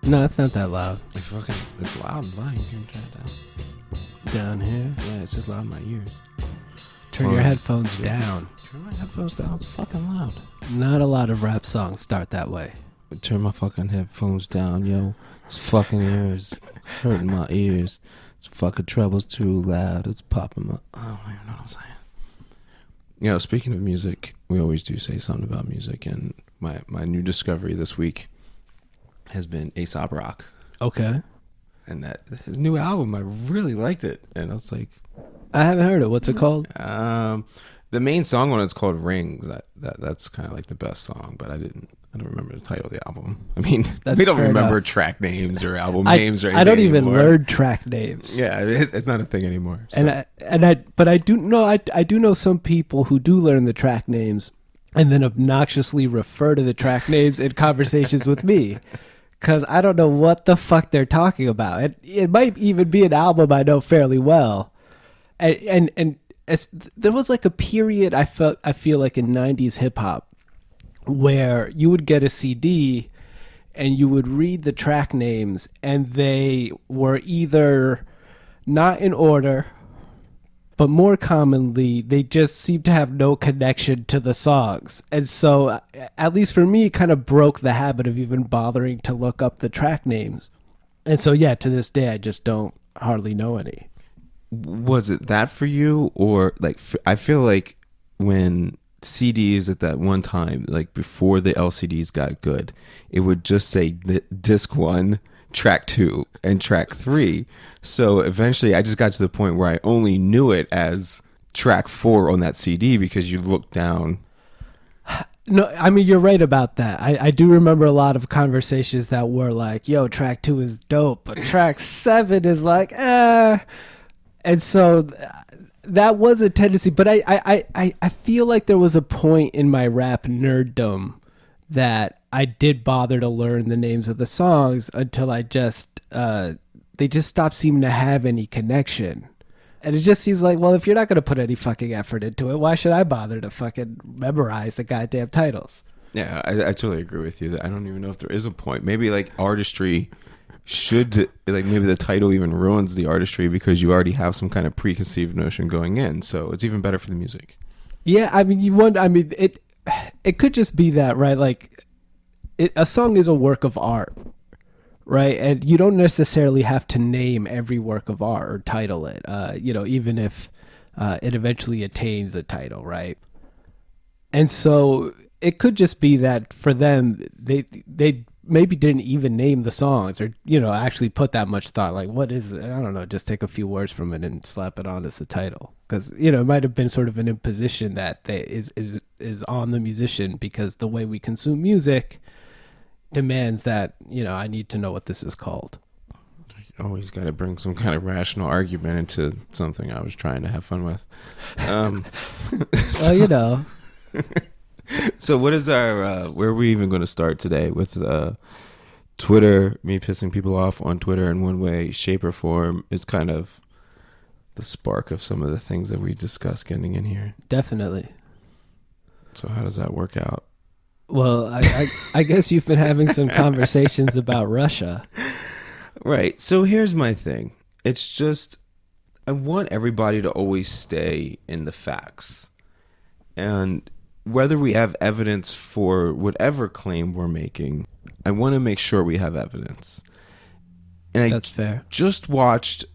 No, it's not that loud. It's loud in volume. Here, turn it down. Down here? Yeah, it's just loud in my ears. Turn your headphones down. Turn my headphones down. It's fucking loud. Not a lot of rap songs start that way. Turn my fucking headphones down, yo. It's fucking ears. Hurting my ears. It's fucking trebles too loud. It's popping my... I don't even know what I'm saying. You know, speaking of music, we always do say something about music, and my new discovery this week has been A$AP Rock. Okay. And his new album, I really liked it. And I was like... I haven't heard it. What's it called? The main song on it's called Rings. That's kind of like the best song, but I don't remember the title of the album. I mean, we don't remember enough. Track names or album names or anything. I don't even anymore. learn track names. Yeah, it's not a thing anymore. So. But I do know some people who do learn the track names and then obnoxiously refer to the track names in conversations with me. Because I don't know what the fuck they're talking about. It might even be an album I know fairly well. And there was like a period I feel like in 90s hip hop where you would get a CD and you would read the track names and they were either not in order, but more commonly they just seemed to have no connection to the songs. And so at least for me, it kind of broke the habit of even bothering to look up the track names. And so yeah, to this day I just don't hardly know any. Was it that for you, or like I feel like when CDs at that one time, like before the LCDs got good, it would just say disc 1, track 2, and track 3. So eventually I just got to the point where I only knew it as track 4 on that CD because you look down. No, I mean, you're right about that. I do remember a lot of conversations that were like, yo, track 2 is dope, but track 7 is like, And so that was a tendency, but I feel like there was a point in my rap nerddom that I did bother to learn the names of the songs until they just stopped seeming to have any connection. And it just seems like, well, if you're not going to put any fucking effort into it, why should I bother to fucking memorize the goddamn titles? Yeah, I totally agree with you. I don't even know if there is a point. Maybe like artistry should, like maybe the title even ruins the artistry because you already have some kind of preconceived notion going in. So it's even better for the music. Yeah, I mean, it could just be that, right? Like a song is a work of art, right? And you don't necessarily have to name every work of art or title it, even if it eventually attains a title, right? And so it could just be that for them, they maybe didn't even name the songs or, actually put that much thought. Like, what is it? I don't know. Just take a few words from it and slap it on as a title. Because, it might have been sort of an imposition that is on the musician because the way we consume music demands that, I need to know what this is called. You always got to bring some kind of rational argument into something I was trying to have fun with. Well, So what is our, where are we even going to start today with Twitter, me pissing people off on Twitter in one way, shape, or form is kind of the spark of some of the things that we discussed getting in here. Definitely. So how does that work out? Well, I guess you've been having some conversations about Russia. Right. So here's my thing. It's just, I want everybody to always stay in the facts. And whether we have evidence for whatever claim we're making, I want to make sure we have evidence. And That's fair. Just watched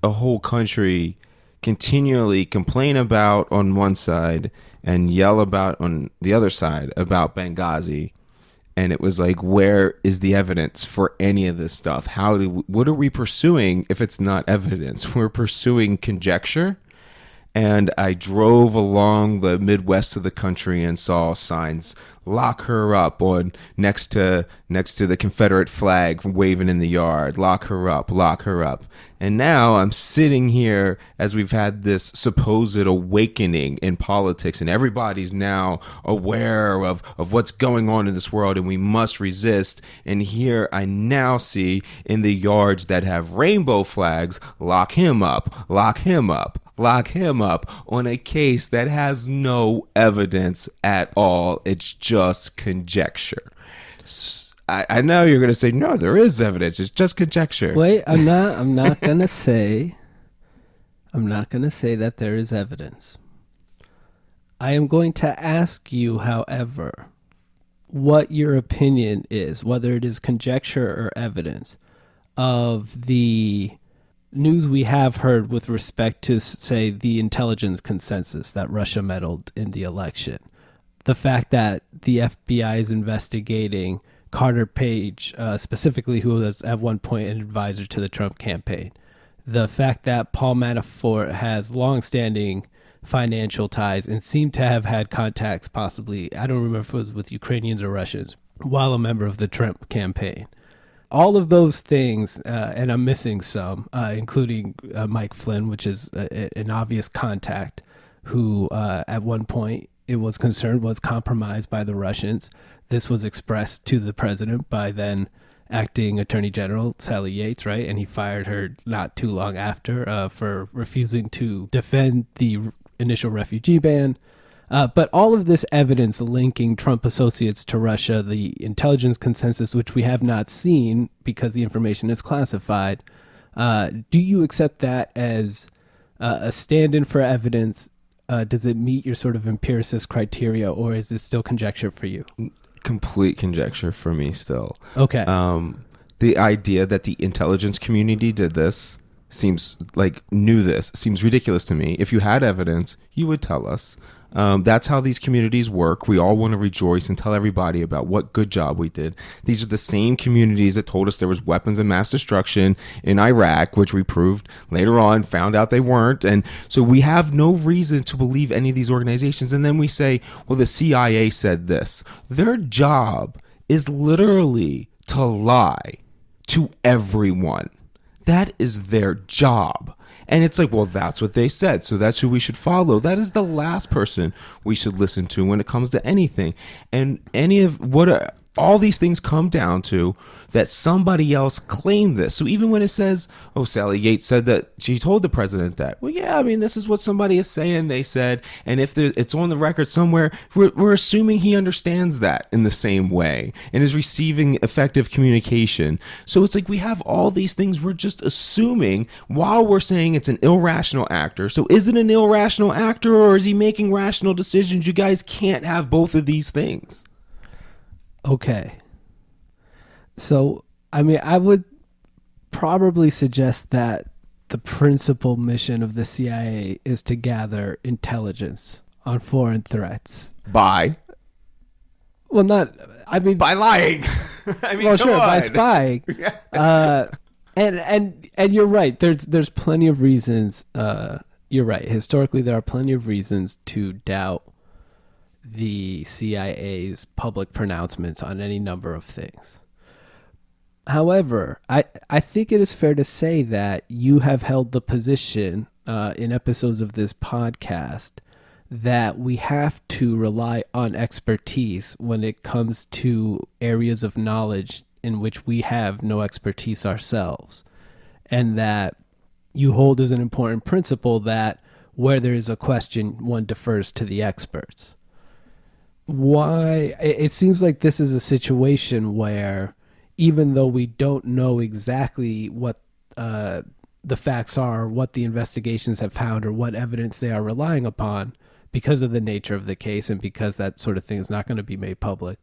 a whole country continually complain about on one side and yell about on the other side about Benghazi. And it was like, where is the evidence for any of this stuff? What are we pursuing if it's not evidence? We're pursuing conjecture. And I drove along the Midwest of the country and saw signs, lock her up, on next to the Confederate flag waving in the yard, lock her up, lock her up. And now I'm sitting here as we've had this supposed awakening in politics, and everybody's now aware of what's going on in this world, and we must resist. And here I now see in the yards that have rainbow flags, lock him up, lock him up. Lock him up on a case that has no evidence at all. It's just conjecture. I know you're going to say, no, there is evidence. It's just conjecture. Wait, I'm not going to say that there is evidence. I am going to ask you, however, what your opinion is, whether it is conjecture or evidence, of the news we have heard with respect to, say, the intelligence consensus that Russia meddled in the election. The fact that the FBI is investigating Carter Page, specifically, who was at one point an advisor to the Trump campaign. The fact that Paul Manafort has longstanding financial ties and seemed to have had contacts, possibly, I don't remember if it was with Ukrainians or Russians, while a member of the Trump campaign. All of those things, and I'm missing some, including Mike Flynn, which is an obvious contact, who at one point it was concerned was compromised by the Russians. This was expressed to the president by then acting Attorney General Sally Yates, right? And he fired her not too long after for refusing to defend the initial refugee ban. But all of this evidence linking Trump associates to Russia, the intelligence consensus, which we have not seen because the information is classified, do you accept that as a stand-in for evidence? Does it meet your sort of empiricist criteria, or is this still conjecture for you? Complete conjecture for me still. Okay. The idea that the intelligence community did this seems ridiculous to me. If you had evidence, you would tell us. That's how these communities work. We all want to rejoice and tell everybody about what good job we did. These are the same communities that told us there was weapons of mass destruction in Iraq, which we proved later on, found out they weren't. And so we have no reason to believe any of these organizations. And then we say, well, the CIA said this. Their job is literally to lie to everyone. That is their job. And it's like, well, that's what they said, so that's who we should follow. That is the last person we should listen to when it comes to anything. And any of what all these things come down to, that somebody else claimed this. So even when it says, oh, Sally Yates said that she told the president that, well, yeah, I mean, this is what somebody is saying they said. And if it's on the record somewhere, we're assuming he understands that in the same way and is receiving effective communication. So it's like we have all these things we're just assuming while we're saying it's an irrational actor. So is it an irrational actor, or is he making rational decisions? You guys can't have both of these things. Okay. So, I mean, I would probably suggest that the principal mission of the CIA is to gather intelligence on foreign threats. By lying. I mean, well, sure, by spying. And you're right. There's plenty of reasons. You're right. Historically, there are plenty of reasons to doubt the CIA's public pronouncements on any number of things. However, I think it is fair to say that you have held the position in episodes of this podcast that we have to rely on expertise when it comes to areas of knowledge in which we have no expertise ourselves, and that you hold as an important principle that where there is a question, one defers to the experts. Why? It seems like this is a situation where, even though we don't know exactly what the facts are, what the investigations have found, or what evidence they are relying upon, because of the nature of the case and because that sort of thing is not going to be made public,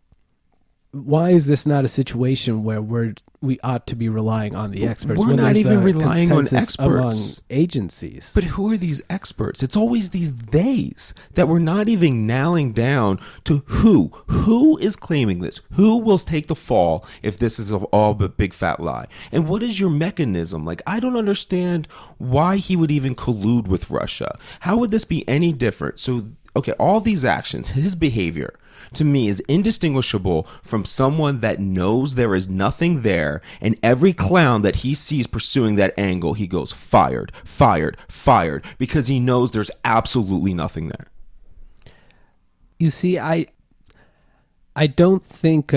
why is this not a situation where we ought to be relying on the experts? We're not even relying on experts among agencies. But who are these experts? It's always these theys that we're not even nailing down to who is claiming this, who will take the fall if this is all but big fat lie, and what is your mechanism? Like, I don't understand why he would even collude with Russia. How would this be any different? So, okay, all these actions, his behavior, to me, is indistinguishable from someone that knows there is nothing there, and every clown that he sees pursuing that angle, he goes fired, fired, fired, because he knows there's absolutely nothing there. You see, I don't think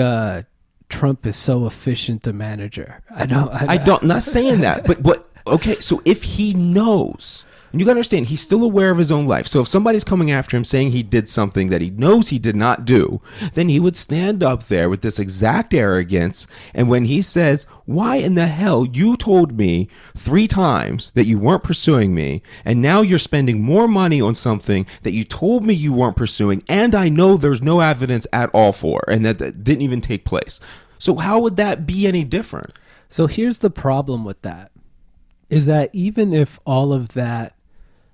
Trump is so efficient a manager. I'm not saying that, but what? Okay, so if he knows, And you got to understand, he's still aware of his own life. So if somebody's coming after him saying he did something that he knows he did not do, then he would stand up there with this exact arrogance. And when he says, why in the hell you told me 3 times that you weren't pursuing me, and now you're spending more money on something that you told me you weren't pursuing, and I know there's no evidence at all for, and that didn't even take place. So how would that be any different? So here's the problem with that, is that even if all of that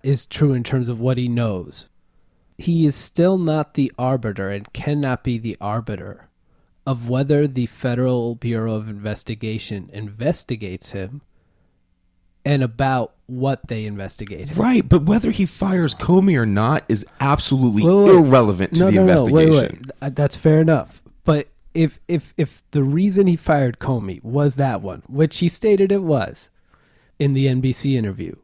is true in terms of what he knows, he is still not the arbiter and cannot be the arbiter of whether the Federal Bureau of Investigation investigates him and about what they investigate him. Right, but whether he fires Comey or not is absolutely irrelevant to the investigation. Wait. That's fair enough. But if the reason he fired Comey was that one, which he stated it was in the NBC interview,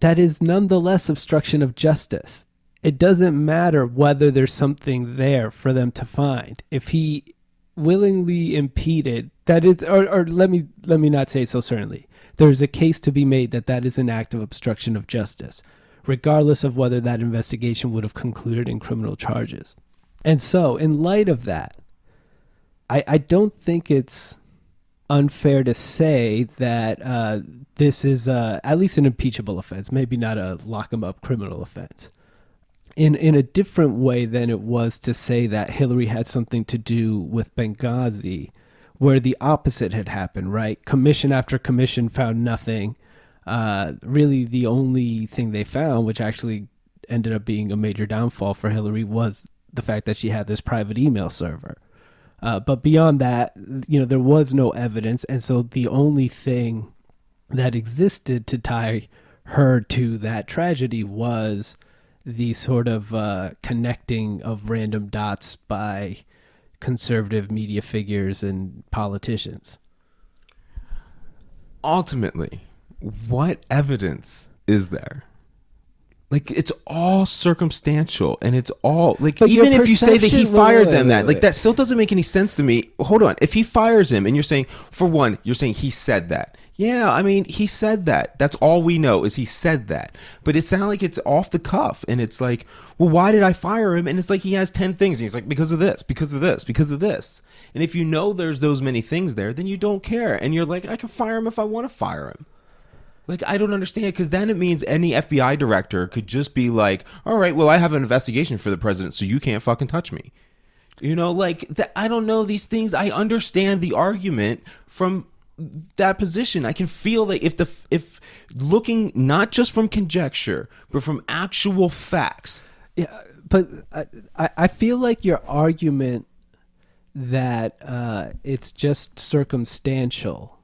that is nonetheless obstruction of justice. It doesn't matter whether there's something there for them to find. If he willingly impeded, that is, or let me not say it so certainly. There's a case to be made that that is an act of obstruction of justice, regardless of whether that investigation would have concluded in criminal charges. And so, in light of that, I don't think it's unfair to say that this is at least an impeachable offense, maybe not a lock 'em up criminal offense, in a different way than it was to say that Hillary had something to do with Benghazi, where the opposite had happened, right? Commission after commission found nothing. Really, the only thing they found, which actually ended up being a major downfall for Hillary, was the fact that she had this private email server. But beyond that, there was no evidence. And so the only thing that existed to tie her to that tragedy was the sort of connecting of random dots by conservative media figures and politicians. Ultimately, what evidence is there? Like, it's all circumstantial, and it's all like, but even if you say that he fired them, wait. that still doesn't make any sense to me. Hold on. If he fires him and you're saying, for one, you're saying he said that. Yeah, I mean, he said that. That's all we know is he said that. But it sounds like it's off the cuff, and it's like, well, why did I fire him? And it's like he has 10 things, and he's like, because of this, because of this, because of this. And if you know there's those many things there, then you don't care. And you're like, I can fire him if I want to fire him. Like, I don't understand, because then it means any FBI director could just be like, all right, well, I have an investigation for the president, so you can't fucking touch me. I don't know these things. I understand the argument from that position. I can feel that if looking not just from conjecture, but from actual facts. Yeah, but I feel like your argument that it's just circumstantial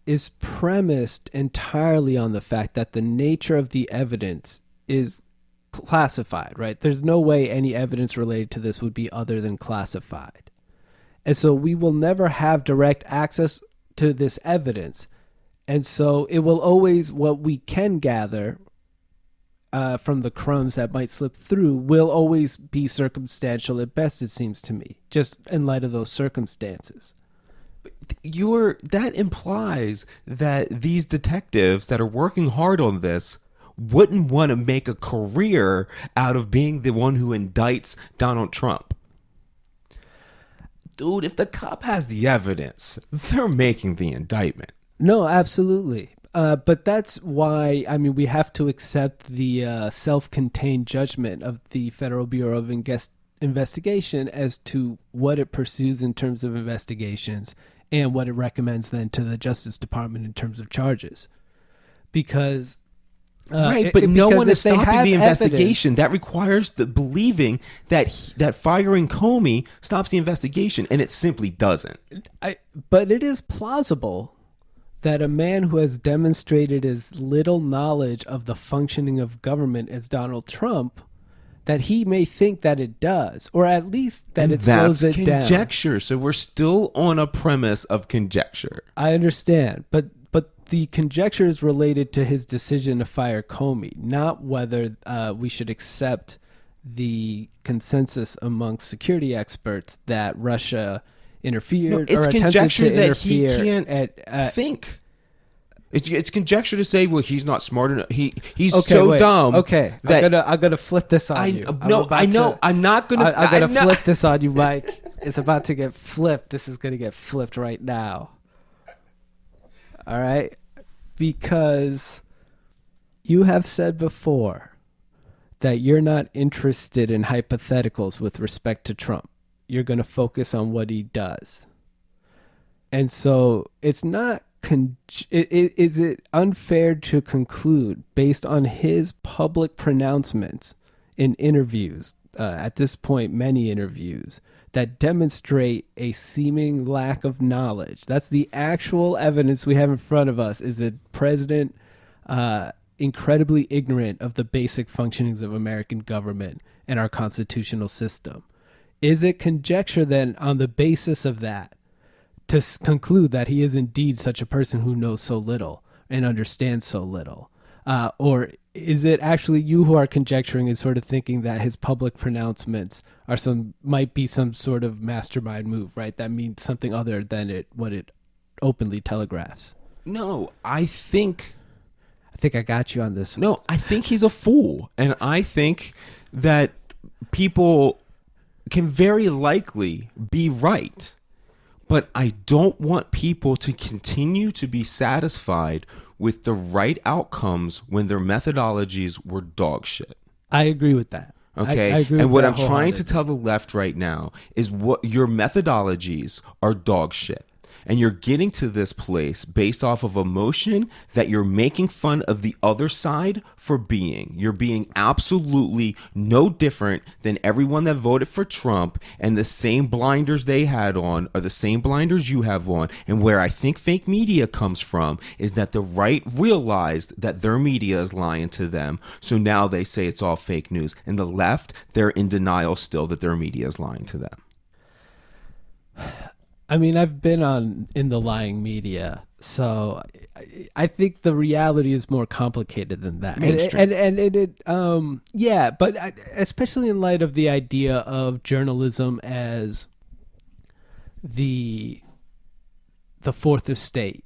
is premised entirely on the fact that the nature of the evidence is classified, right? There's no way any evidence related to this would be other than classified. And so we will never have direct access to this evidence. And so it will always, what we can gather from the crumbs that might slip through will always be circumstantial at best, it seems to me, just in light of those circumstances. That implies that these detectives that are working hard on this wouldn't want to make a career out of being the one who indicts Donald Trump. Dude, if the cop has the evidence, they're making the indictment. No, absolutely. But that's why, we have to accept the self-contained judgment of the Federal Bureau of Investigation as to what it pursues in terms of investigations and what it recommends then to the Justice Department in terms of charges. Because right, but no one is stopping the investigation. That requires the believing that firing Comey stops the investigation, and it simply doesn't. But it is plausible that a man who has demonstrated as little knowledge of the functioning of government as Donald Trump, that he may think that it does, or at least that it slows it down. That's conjecture. So we're still on a premise of conjecture. I understand, but the conjecture is related to his decision to fire Comey, not whether we should accept the consensus amongst security experts that Russia interfered or attempted to interfere. He can't think. It's conjecture to say, well, he's not smart enough. He's Okay, so wait. dumb. Okay, that I'm gonna flip this on you. I know. I'm not gonna. I'm gonna flip this on you, Mike. It's about to get flipped. This is gonna get flipped right now. All right, because you have said before that you're not interested in hypotheticals with respect to Trump. You're gonna focus on what he does, and so it's not. Is it unfair to conclude, based on his public pronouncements in interviews, at this point, many interviews, that demonstrate a seeming lack of knowledge? That's the actual evidence we have in front of us, is the president incredibly ignorant of the basic functionings of American government and our constitutional system. Is it conjecture then, on the basis of that, to conclude that he is indeed such a person who knows so little and understands so little? Or is it actually you who are conjecturing and sort of thinking that his public pronouncements might be some sort of mastermind move, right? That means something other than what it openly telegraphs. No, I think I got you on this one. No, I think he's a fool. And I think that people can very likely be right. But I don't want people to continue to be satisfied with the right outcomes when their methodologies were dog shit. I agree with that. Okay. I agree and with what that I'm trying to tell the left right now is what your methodologies are dog shit. And you're getting to this place based off of emotion that you're making fun of the other side for being. You're being absolutely no different than everyone that voted for Trump, and the same blinders they had on are the same blinders you have on. And where I think fake media comes from is that the right realized that their media is lying to them. So now they say it's all fake news. And the left, they're in denial still that their media is lying to them. I mean, I've been in the lying media, so I think the reality is more complicated than that. Yeah, but especially in light of the idea of journalism as the fourth estate,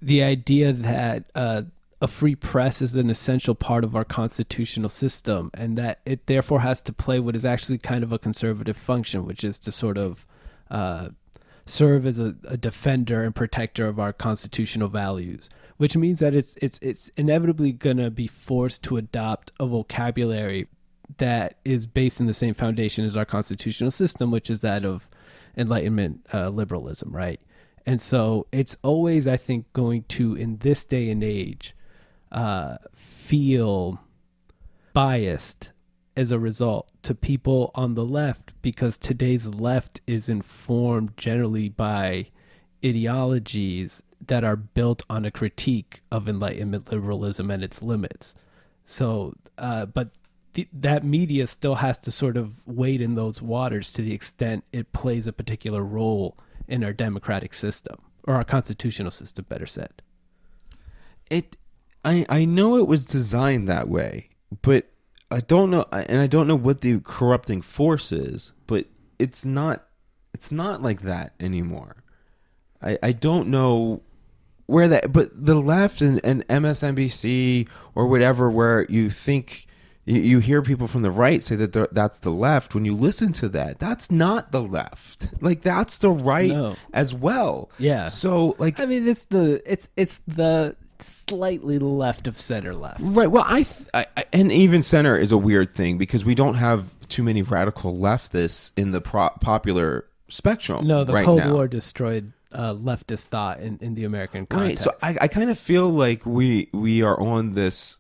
the idea that a free press is an essential part of our constitutional system, and that it therefore has to play what is actually kind of a conservative function, which is to sort of serve as a defender and protector of our constitutional values, which means that it's inevitably going to be forced to adopt a vocabulary that is based in the same foundation as our constitutional system, which is that of Enlightenment liberalism, right? And so it's always, I think, going to, in this day and age, feel biased as a result to people on the left, because today's left is informed generally by ideologies that are built on a critique of Enlightenment liberalism and its limits. So, but that media still has to sort of wade in those waters to the extent it plays a particular role in our democratic system, or our constitutional system, better said. I know it was designed that way, but I don't know, and I don't know what the corrupting force is, but it's not like that anymore. I don't know where that, but the left and MSNBC or whatever, where you think you hear people from the right say that that's the left. When you listen to that, that's not the left. Like, that's the right as well. Yeah. So, like, I mean, it's the slightly left of center left. Right. Well, I and even center is a weird thing because we don't have too many radical leftists in the popular spectrum. No, the right Cold now. War destroyed leftist thought in the American context. Right. So I kind of feel like we are on this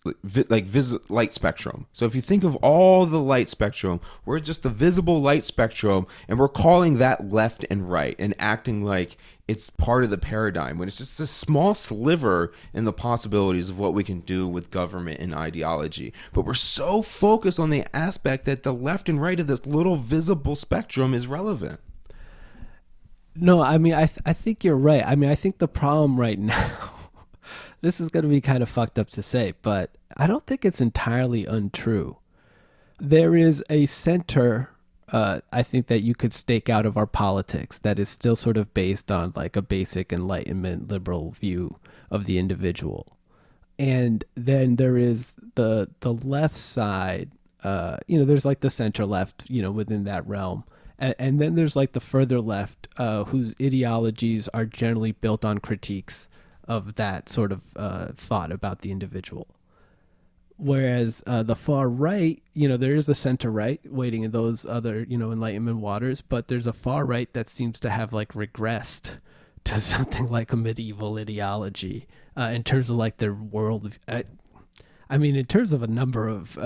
light spectrum. So if you think of all the light spectrum, we're just the visible light spectrum, and we're calling that left and right and acting like it's part of the paradigm, when it's just a small sliver in the possibilities of what we can do with government and ideology. But we're so focused on the aspect that the left and right of this little visible spectrum is relevant. No, I mean, I think you're right. I mean, I think the problem right now, this is going to be kind of fucked up to say, but I don't think it's entirely untrue. There is a center, I think, that you could stake out of our politics that is still sort of based on like a basic Enlightenment liberal view of the individual. And then there is the left side, there's like the center left, within that realm. And then there's like the further left, whose ideologies are generally built on critiques of that sort of thought about the individual. Whereas the far right, there is a center right waiting in those other, Enlightenment waters, but there's a far right that seems to have like regressed to something like a medieval ideology in terms of like their world. In terms of a number of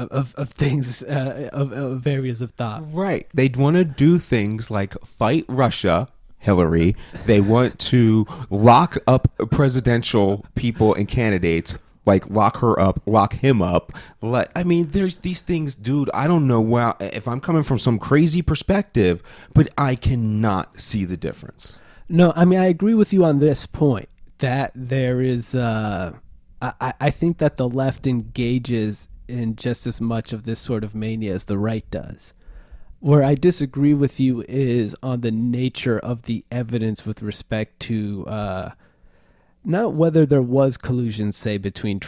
things, of areas of thought. Right. They'd want to do things like fight Russia, Hillary. They want to lock up presidential people and candidates, like lock her up, lock him up. There's these things, dude. I don't know if I'm coming from some crazy perspective, but I cannot see the difference. No, I agree with you on this point that there is, I think that the left engages in just as much of this sort of mania as the right does. Where I disagree with you is on the nature of the evidence with respect to not whether there was collusion, say, between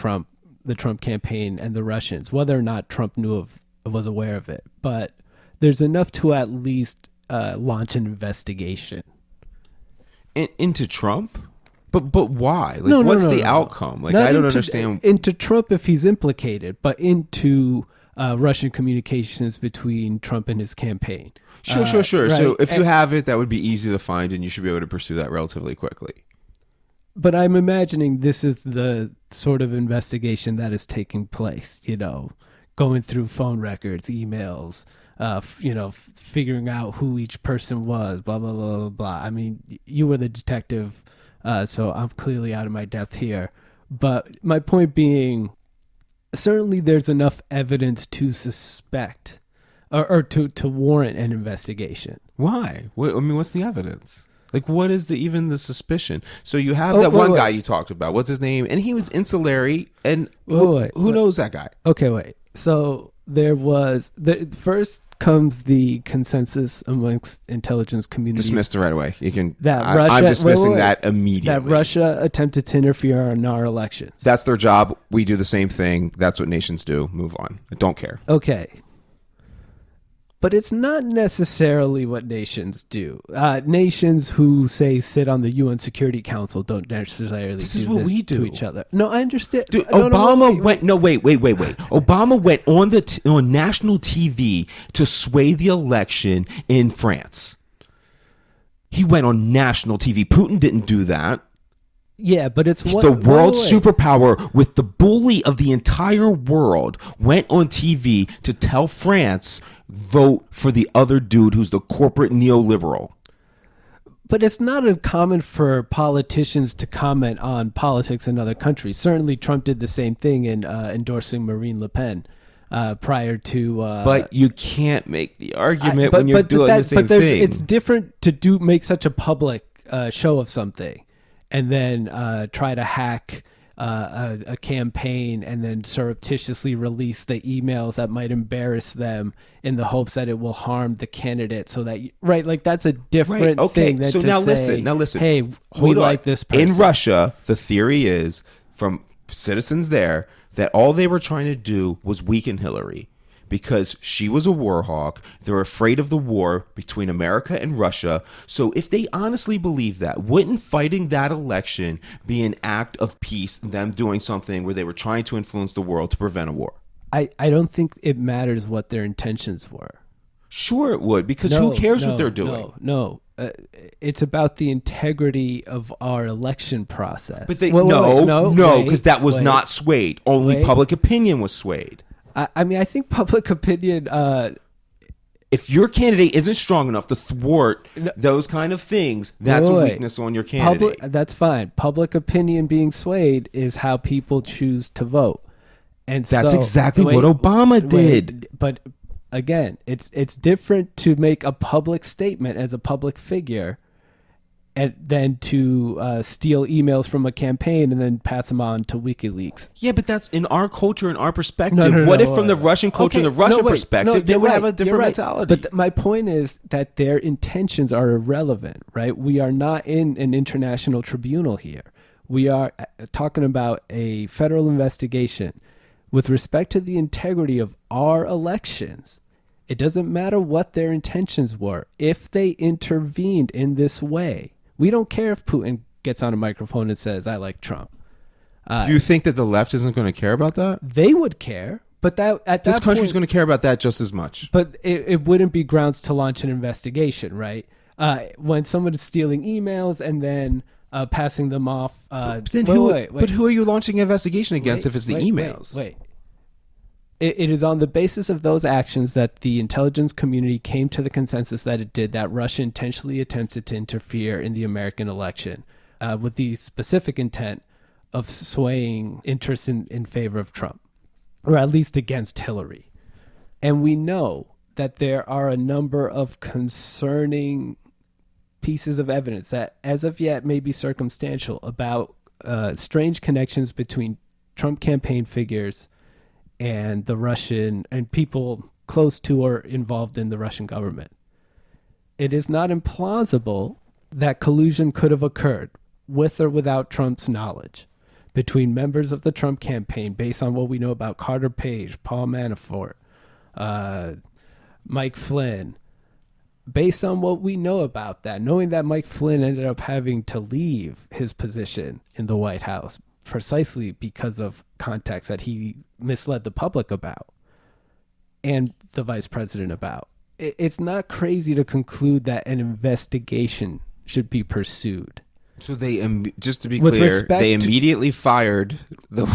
the Trump campaign and the Russians, whether or not Trump was aware of it. But there's enough to at least launch an investigation. Into Trump? But why? What's the outcome? I don't understand. Into Trump if he's implicated, but into Russian communications between Trump and his campaign. Sure. Right? So if you have it, that would be easy to find, and you should be able to pursue that relatively quickly. But I'm imagining this is the sort of investigation that is taking place, going through phone records, emails, figuring out who each person was, blah, blah, blah, blah, blah. You were the detective, so I'm clearly out of my depth here. But my point being, certainly there's enough evidence to suspect or to warrant an investigation. Why? What's the evidence? What is even the suspicion? So you have that one guy you talked about. What's his name? And he was insulary. And who knows that guy? Okay, wait. So first comes the consensus amongst intelligence communities. Dismissed it right away. You can. I'm dismissing that immediately. That Russia attempted to interfere in our elections. That's their job. We do the same thing. That's what nations do. Move on. I don't care. Okay. But it's not necessarily what nations do. Nations who, say, sit on the UN Security Council don't necessarily this is what we do to each other. No, I understand. Dude, Obama went. No, wait. Obama went on national TV to sway the election in France. He went on national TV. Putin didn't do that. Yeah, but it's the world superpower with the bully of the entire world went on TV to tell France, vote for the other dude who's the corporate neoliberal. But it's not uncommon for politicians to comment on politics in other countries. Certainly Trump did the same thing in endorsing Marine Le Pen prior to... but you can't make the argument when you're doing the same thing. It's different to make such a public show of something and then try to hack a campaign and then surreptitiously release the emails that might embarrass them in the hopes that it will harm the candidate so that that's a different thing than so now listen, hey, we like this person. In Russia, the theory is from citizens there that all they were trying to do was weaken Hillary because she was a war hawk. They're afraid of the war between America and Russia. So if they honestly believe that, wouldn't fighting that election be an act of peace, them doing something where they were trying to influence the world to prevent a war? I don't think it matters what their intentions were. Sure it would, because who cares what they're doing? No. It's about the integrity of our election process. But because that was not swayed. Only public opinion was swayed. I think public opinion... if your candidate isn't strong enough to thwart those kind of things, that's a weakness on your candidate. That's fine. Public opinion being swayed is how people choose to vote. And that's exactly what Obama did. But again, it's different to make a public statement as a public figure and then to steal emails from a campaign and then pass them on to WikiLeaks. Yeah, but that's in our culture, in our perspective. What if from the Russian culture, the Russian perspective, they would have a different mentality? But my point is that their intentions are irrelevant, right? We are not in an international tribunal here. We are talking about a federal investigation with respect to the integrity of our elections. It doesn't matter what their intentions were. If they intervened in this way, we don't care if Putin gets on a microphone and says, I like Trump. Do you think that the left isn't going to care about that? They would care, but This country's going to care about that just as much. But it wouldn't be grounds to launch an investigation, right? When someone is stealing emails and then passing them off. But who are you launching an investigation against if it's the emails? Wait. It is on the basis of those actions that the intelligence community came to the consensus that it did, that Russia intentionally attempted to interfere in the American election with the specific intent of swaying interest in favor of Trump, or at least against Hillary. And we know that there are a number of concerning pieces of evidence that as of yet may be circumstantial about strange connections between Trump campaign figures and the Russian and people close to or involved in the Russian government. It is not implausible that collusion could have occurred with or without Trump's knowledge between members of the Trump campaign based on what we know about Carter Page, Paul Manafort, Mike Flynn. Based on what we know about that, knowing that Mike Flynn ended up having to leave his position in the White House precisely because of contacts that he misled the public about and the vice president about. It's not crazy to conclude that an investigation should be pursued. So they, just to be clear, they immediately fired the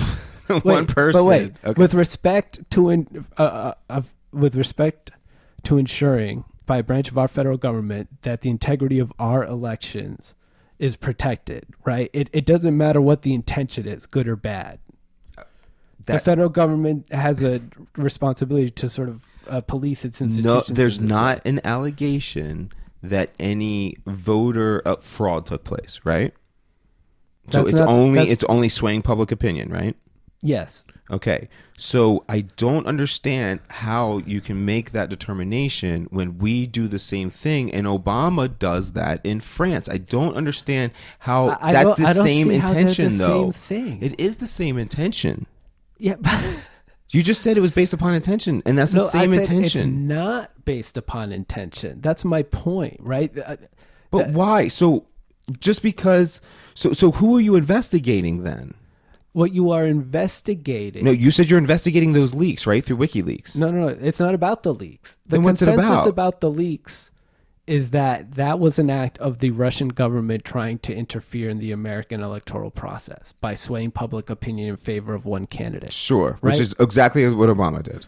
one person. But wait, okay. With respect to ensuring by a branch of our federal government that the integrity of our elections is protected, right? It doesn't matter what the intention is, good or bad. The federal government has a responsibility to sort of police its institutions. No, there's not an allegation that any voter fraud took place, right? So it's only swaying public opinion, right? Yes. Okay. So I don't understand how you can make that determination when we do the same thing and Obama does that in France. I don't understand how that's the same intention, though. Same thing. It is the same intention. Yeah. You just said it was based upon intention, and that's the same intention. It's not based upon intention. That's my point, right? But why? So just because... So who are you investigating then? What you are investigating... No, you said you're investigating those leaks, right? Through WikiLeaks. No. It's not about the leaks. The then what's it consensus about the leaks is that was an act of the Russian government trying to interfere in the American electoral process by swaying public opinion in favor of one candidate. Sure, right? Which is exactly what Obama did.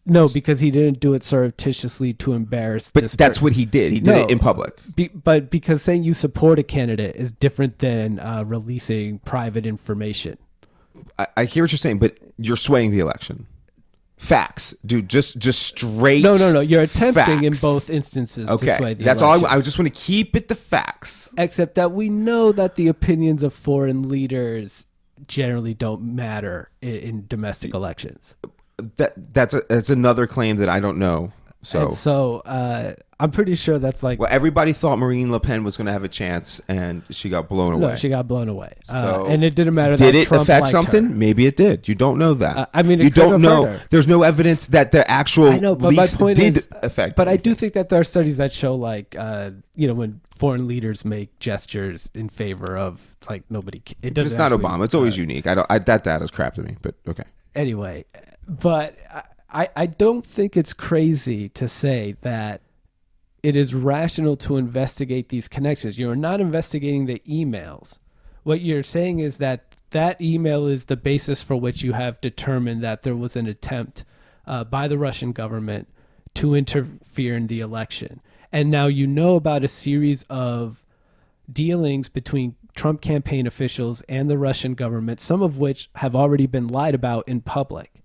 No, because he didn't do it surreptitiously to embarrass. But that's what he did. He did it in public. But because saying you support a candidate is different than releasing private information. I hear what you're saying, but you're swaying the election. Facts, dude. Just straight. No. You're attempting facts. In both instances to sway the that's election. all. I just want to keep it the facts. Except that we know that the opinions of foreign leaders generally don't matter in domestic elections. That's another claim that I don't know. So I'm pretty sure that's like... Well, everybody thought Marine Le Pen was going to have a chance, and she got blown away. No, she got blown away. So and it didn't matter did that it Trump affect liked something? her. Maybe it did. You don't know that. I mean, you don't know. There's no evidence that the actual leaks did affect. But anything. I do think that there are studies that show, like, when foreign leaders make gestures in favor of, like, nobody... It doesn't. It's not Obama. It's always unique. That data's crap to me, but okay. Anyway, but I don't think it's crazy to say that it is rational to investigate these connections. You're not investigating the emails. What you're saying is that email is the basis for which you have determined that there was an attempt by the Russian government to interfere in the election. And now you know about a series of dealings between Trump campaign officials and the Russian government, some of which have already been lied about in public.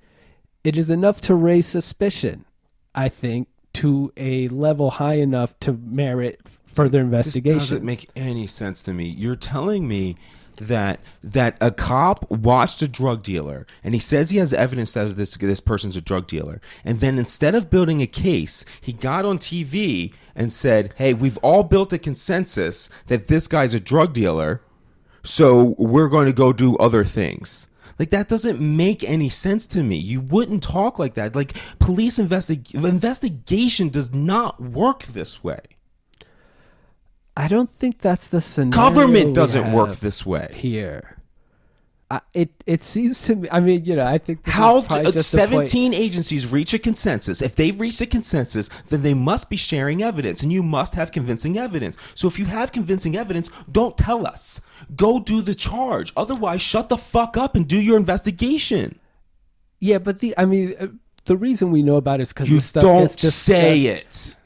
It is enough to raise suspicion, I think, to a level high enough to merit further investigation. This doesn't make any sense to me. You're telling me that a cop watched a drug dealer and he says he has evidence that this person's a drug dealer, and then instead of building a case, he got on TV and said, hey, we've all built a consensus that this guy's a drug dealer, so we're going to go do other things. Like, that doesn't make any sense to me. You wouldn't talk like that. Like, police investigation does not work this way. I don't think that's the scenario. Government doesn't work this way here. It seems to me. I mean, I think this how is probably just 17 agencies reach a consensus. If they've reached a consensus, then they must be sharing evidence, and you must have convincing evidence. So if you have convincing evidence, don't tell us. Go do the charge. Otherwise, shut the fuck up and do your investigation. Yeah, but the reason we know about it is because You the stuff don't gets discussed. say it.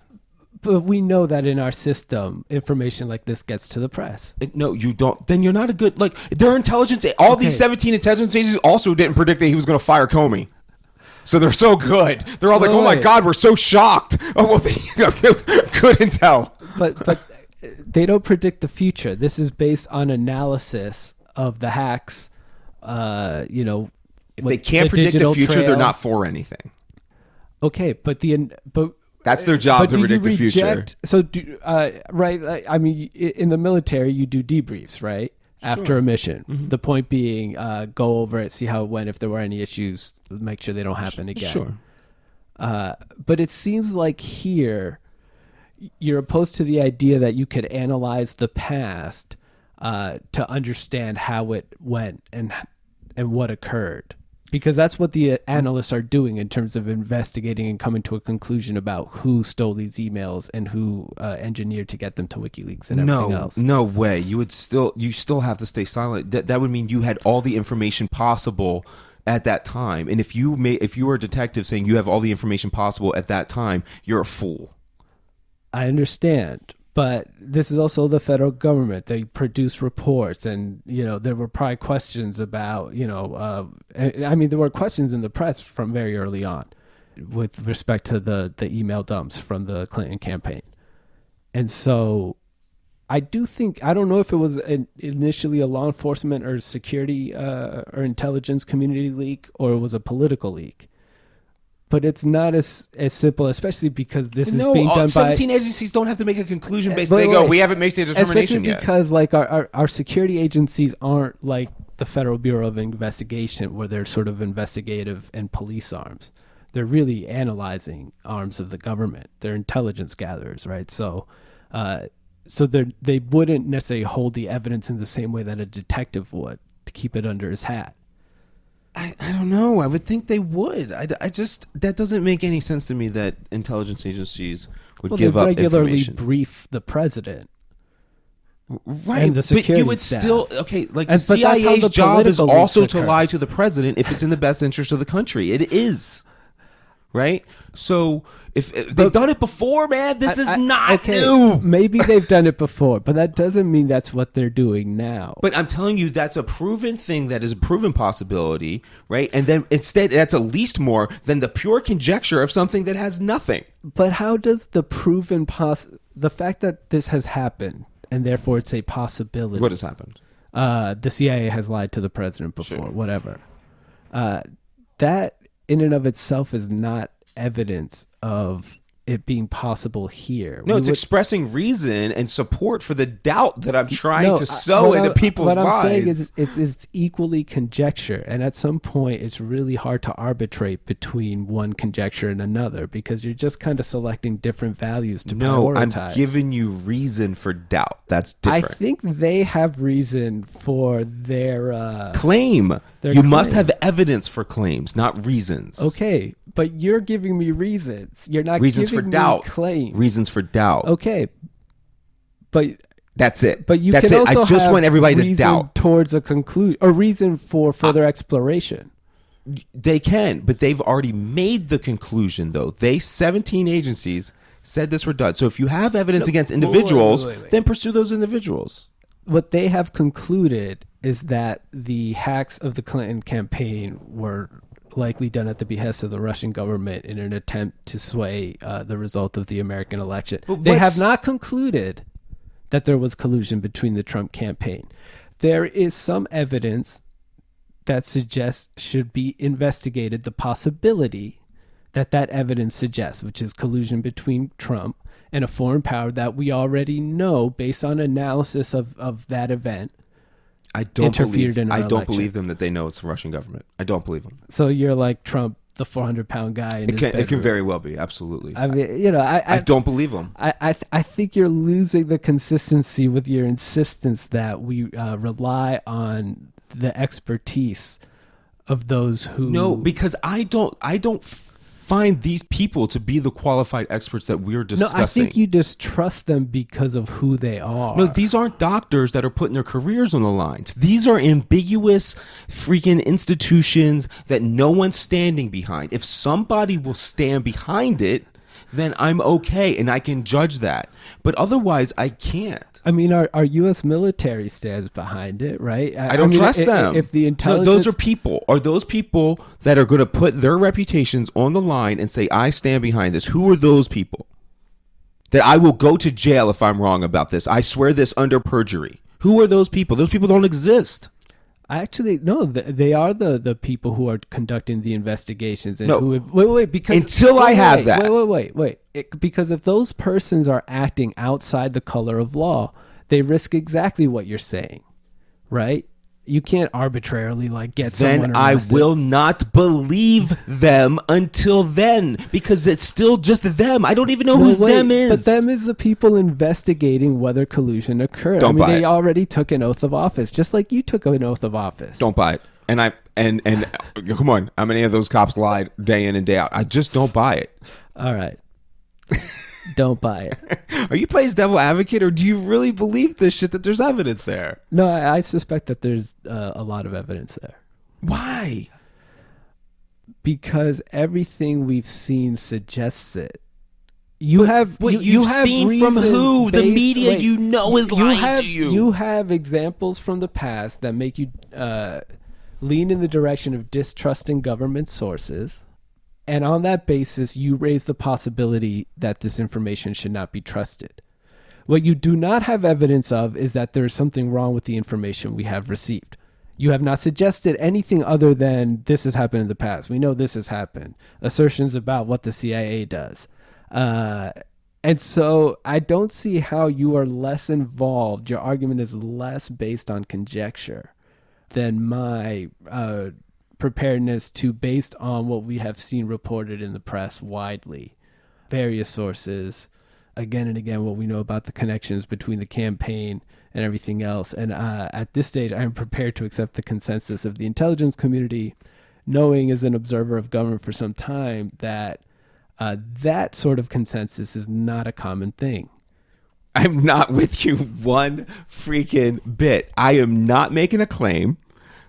But we know that in our system, information like this gets to the press. No, you don't. Then you're not a good, like, their intelligence, all these 17 intelligence agencies also didn't predict that he was going to fire Comey. So they're so good. They're all like, oh my God, we're so shocked. Oh, well, they couldn't tell. But they don't predict the future. This is based on analysis of the hacks, If they can't predict the future, they're not for anything. Okay, but that's their job, to predict the future. So, right? I mean, in the military, you do debriefs, right? After a mission. Mm-hmm. The point being, go over it, see how it went. If there were any issues, make sure they don't happen again. Sure. But it seems like here, you're opposed to the idea that you could analyze the past to understand how it went and what occurred. Because that's what the analysts are doing in terms of investigating and coming to a conclusion about who stole these emails and who engineered to get them to WikiLeaks and everything else. No way. You still have to stay silent. That would mean you had all the information possible at that time. And if you were a detective saying you have all the information possible at that time, you're a fool. I understand. But this is also the federal government. They produce reports, and there were probably questions about there were questions in the press from very early on, with respect to the email dumps from the Clinton campaign, and so I don't know if it was initially a law enforcement or security or intelligence community leak, or it was a political leak. But it's not as simple, especially because this is being done 17 agencies don't have to make a conclusion based. They go, we haven't made a determination yet. Especially because like our security agencies aren't like the Federal Bureau of Investigation, where they're sort of investigative and police arms. They're really analyzing arms of the government. They're intelligence gatherers, right? So they wouldn't necessarily hold the evidence in the same way that a detective would, to keep it under his hat. I don't know. I would think they would. I just, that doesn't make any sense to me that intelligence agencies would give up information. They regularly brief the president. Right. And the security but you would staff. still, the CIA's job is also to lie to the president if it's in the best interest of the country. It is. Right? So if they've done it before, man, this is not new. Maybe they've done it before, but that doesn't mean that's what they're doing now. But I'm telling you, that's a proven thing, that is a proven possibility, right? And then instead, that's at least more than the pure conjecture of something that has nothing. But how does the proven the fact that this has happened, and therefore it's a possibility. What has happened? The CIA has lied to the president before, whatever. That in and of itself is not evidence of it being possible here. No, it's expressing reason and support for the doubt that I'm trying to sow into people's minds. What I'm saying is it's equally conjecture, and at some point it's really hard to arbitrate between one conjecture and another, because you're just kind of selecting different values to prioritize. No, I'm giving you reason for doubt. That's different. I think they have reason for their claim. You must have evidence for claims, not reasons. Okay, but you're giving me reasons. You're not reasons giving for doubt. Me claims. Reasons for doubt. Okay, but that's it. But you that's can it. also I just have want everybody to reason doubt towards a conclusion, or reason for further exploration. They can, but they've already made the conclusion, though. 17 agencies said this were done. So if you have evidence against individuals, then pursue those individuals. What they have concluded is that the hacks of the Clinton campaign were likely done at the behest of the Russian government in an attempt to sway the result of the American election. They have not concluded that there was collusion between the Trump campaign. There is some evidence that suggests should be investigated, the possibility that evidence suggests, which is collusion between Trump and a foreign power that we already know, based on analysis of that event, I don't interfered believe. in our I don't election. believe them that they know it's the Russian government. I don't believe them. So you're like Trump, the 400-pound guy in his bedroom. It can very well be. Absolutely. I mean, you know, I don't believe them. I think you're losing the consistency with your insistence that we rely on the expertise of those who. No, because I don't find these people to be the qualified experts that we're discussing. No, I think you distrust them because of who they are. No, these aren't doctors that are putting their careers on the line. These are ambiguous freaking institutions that no one's standing behind. If somebody will stand behind it, then I'm okay and I can judge that. But otherwise, I can't. I mean, our U.S. military stands behind it, right? I don't trust them. If the intelligence, no, those are people. Are those people that are going to put their reputations on the line and say, "I stand behind this"? Who are those people? That I will go to jail if I'm wrong about this. I swear this under perjury. Who are those people? Those people don't exist. No, they are the people who are conducting the investigations. And No, who have, wait, because I have that. Wait. Because if those persons are acting outside the color of law, they risk exactly what you're saying, right? You can't arbitrarily get someone Then I arrested. will not believe them until then, because it's still just them. I don't even know who them is. But them is the people investigating whether collusion occurred. Don't buy they it. already took an oath of office, just like you took an oath of office. Don't buy it. And come on, how many of those cops lied day in and day out? I just don't buy it. All right. Don't buy it. Are you playing devil advocate, or do you really believe this shit that there's evidence there? No, I suspect that there's a lot of evidence there. Why? Because everything we've seen suggests it. You've seen from who? The media is lying to you. You have examples from the past that make you lean in the direction of distrusting government sources. And on that basis, you raise the possibility that this information should not be trusted. What you do not have evidence of is that there is something wrong with the information we have received. You have not suggested anything other than this has happened in the past. We know this has happened. Assertions about what the CIA does. And so I don't see how you are less involved. Your argument is less based on conjecture than my preparedness to, based on what we have seen reported in the press widely, various sources, again and again, what we know about the connections between the campaign and everything else. And at this stage, I am prepared to accept the consensus of the intelligence community, knowing as an observer of government for some time that that sort of consensus is not a common thing. I'm not with you one freaking bit. I am not making a claim.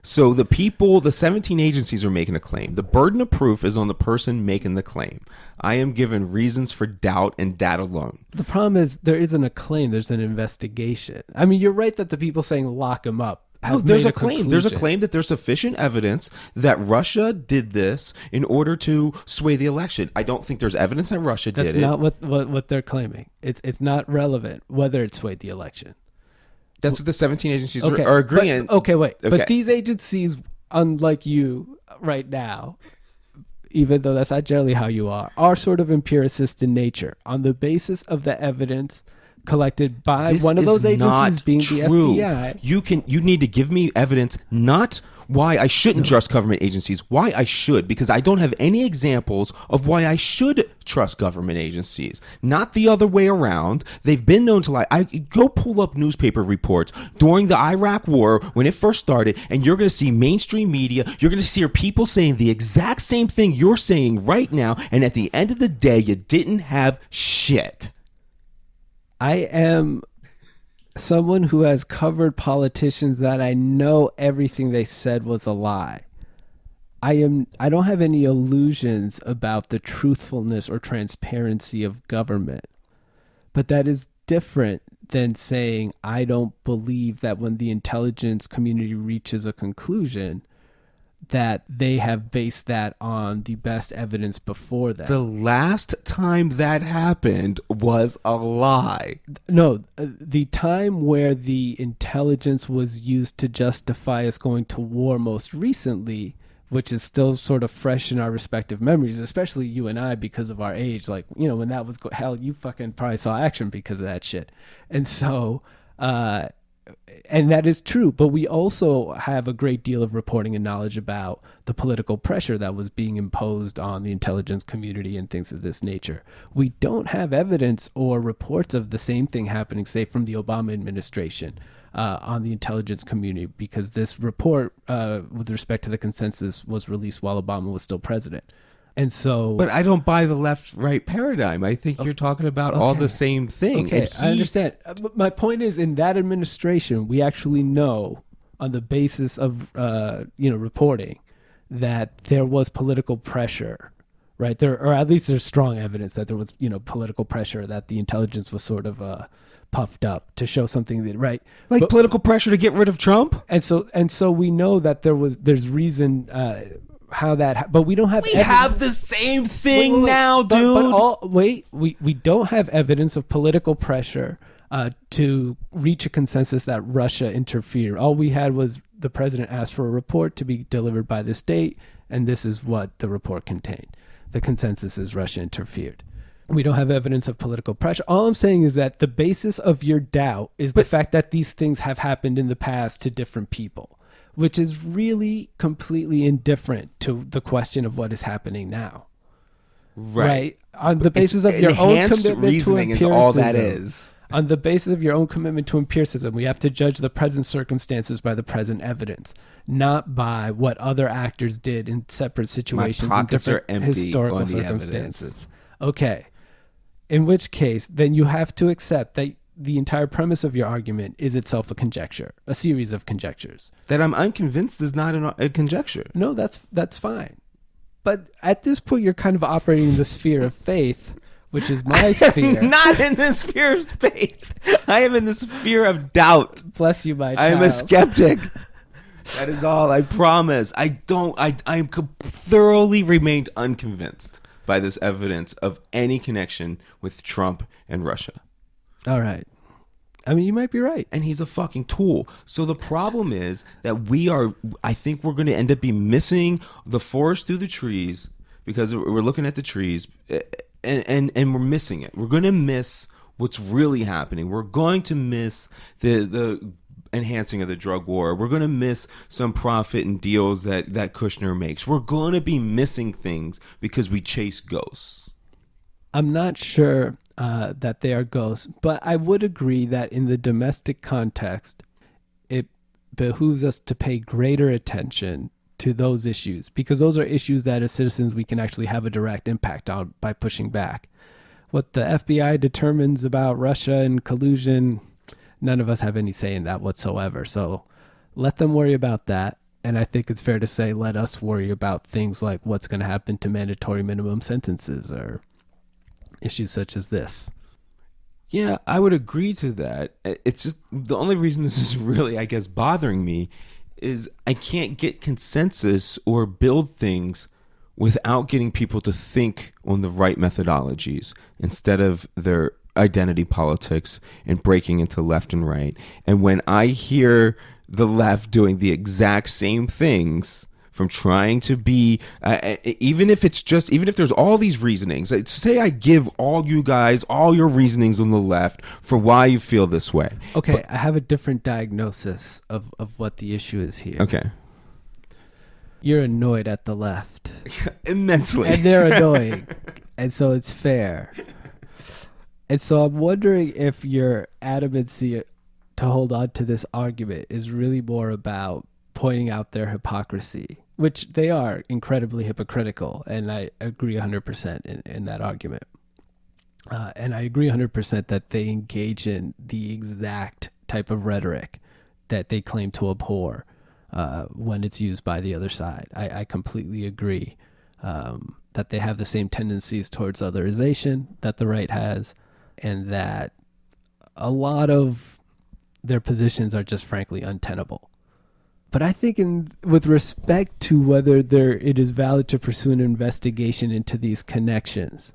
So the 17 agencies are making a claim. The burden of proof is on the person making the claim. I am given reasons for doubt and that alone. The problem is there isn't a claim. There's an investigation. I mean, you're right that the people saying lock him up have there's made a claim. There's a claim that there's sufficient evidence that Russia did this in order to sway the election. I don't think there's evidence that Russia did it. That's not what they're claiming. It's not relevant whether it swayed the election. That's what the 17 agencies are agreeing. But these agencies, unlike you right now, even though that's not generally how you are sort of empiricist in nature on the basis of the evidence collected by one of those agencies being the FBI. You need to give me evidence, not why I shouldn't trust government agencies, why I should, because I don't have any examples of why I should trust government agencies. Not the other way around. They've been known to lie. I go pull up newspaper reports during the Iraq War when it first started, and you're going to see mainstream media. You're going to see people saying the exact same thing you're saying right now, and at the end of the day, you didn't have shit. I am someone who has covered politicians that I know everything they said was a lie. I don't have any illusions about the truthfulness or transparency of government. But that is different than saying I don't believe that when the intelligence community reaches a conclusion that they have based that on the best evidence before that. The last time that happened was a lie. No, the time where the intelligence was used to justify us going to war most recently, which is still sort of fresh in our respective memories, especially you and I because of our age. Like, when that was, hell, you fucking probably saw action because of that shit. And so And that is true, but we also have a great deal of reporting and knowledge about the political pressure that was being imposed on the intelligence community and things of this nature. We don't have evidence or reports of the same thing happening, say, from the Obama administration on the intelligence community, because this report with respect to the consensus was released while Obama was still president. And so, but I don't buy the left-right paradigm. I think you're talking about all the same thing. Okay, I understand. But my point is, in that administration, we actually know, on the basis of reporting, that there was political pressure, right? There, or at least there's strong evidence that there was political pressure, that the intelligence was sort of puffed up to show something that, right? Like political pressure to get rid of Trump. And so we know that there's reason. How that, but we don't have. We have the same thing now, dude. We don't have evidence of political pressure to reach a consensus that Russia interfered. All we had was the president asked for a report to be delivered by this date, and this is what the report contained. The consensus is Russia interfered. We don't have evidence of political pressure. All I'm saying is that the basis of your doubt is the fact that these things have happened in the past to different people, which is really completely indifferent to the question of what is happening now. Right? On the basis of your own commitment reasoning to empiricism. Is all that is. On the basis of your own commitment to empiricism, we have to judge the present circumstances by the present evidence, not by what other actors did in separate situations in different historical circumstances. Okay. In which case, then you have to accept that the entire premise of your argument is itself a conjecture, a series of conjectures. That I'm unconvinced is not a conjecture. No, that's fine. But at this point, you're kind of operating in the sphere of faith, which is my sphere. Not in the sphere of faith. I am in the sphere of doubt. Bless you, my child. I am a skeptic. That is all. I promise. I thoroughly remained unconvinced by this evidence of any connection with Trump and Russia. All right. I mean, you might be right. And he's a fucking tool. So the problem is that I think we're going to end up missing the forest through the trees, because we're looking at the trees and we're missing it. We're going to miss what's really happening. We're going to miss the enhancing of the drug war. We're going to miss some profit and deals that Kushner makes. We're going to be missing things because we chase ghosts. I'm not sure that they are ghosts, but I would agree that in the domestic context, it behooves us to pay greater attention to those issues, because those are issues that as citizens we can actually have a direct impact on by pushing back. What the FBI determines about Russia and collusion, none of us have any say in that whatsoever. So let them worry about that. And I think it's fair to say, let us worry about things like what's going to happen to mandatory minimum sentences or issues such as this. Yeah, I would agree to that. It's just the only reason this is really, I guess, bothering me is I can't get consensus or build things without getting people to think on the right methodologies instead of their identity politics and breaking into left and right. And when I hear the left doing the exact same things, from trying to be, even if there's all these reasonings, say I give all you guys all your reasonings on the left for why you feel this way. Okay, but I have a different diagnosis of what the issue is here. Okay. You're annoyed at the left. Immensely. And they're annoying. And so it's fair. And so I'm wondering if your adamancy to hold on to this argument is really more about pointing out their hypocrisy, which they are incredibly hypocritical, and I agree 100% in that argument. And I agree 100% that they engage in the exact type of rhetoric that they claim to abhor when it's used by the other side. I completely agree that they have the same tendencies towards otherization that the right has, and that a lot of their positions are just frankly untenable. But I think with respect to whether it is valid to pursue an investigation into these connections,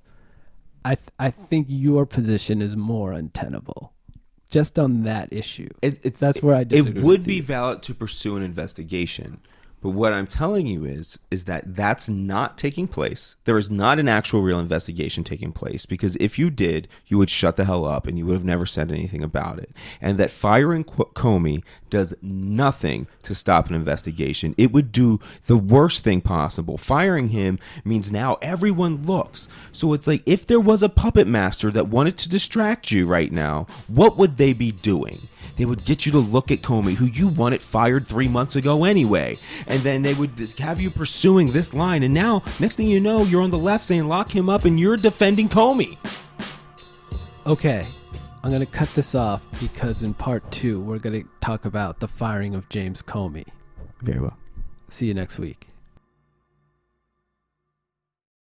I think your position is more untenable. Just on that issue. That's where I disagree. It would be valid to pursue an investigation, But what I'm telling you is that that's not taking place. There is not an actual real investigation taking place, because if you did, you would shut the hell up and you would have never said anything about it. And that firing Comey does nothing to stop an investigation. It would do the worst thing possible. Firing him means now everyone looks. So it's like, if there was a puppet master that wanted to distract you right now, what would they be doing? They would get you to look at Comey, who you wanted fired 3 months ago anyway. And then they would have you pursuing this line. And now, next thing you know, you're on the left saying lock him up and you're defending Comey. Okay, I'm going to cut this off because in part 2, we're going to talk about the firing of James Comey. Very well. See you next week.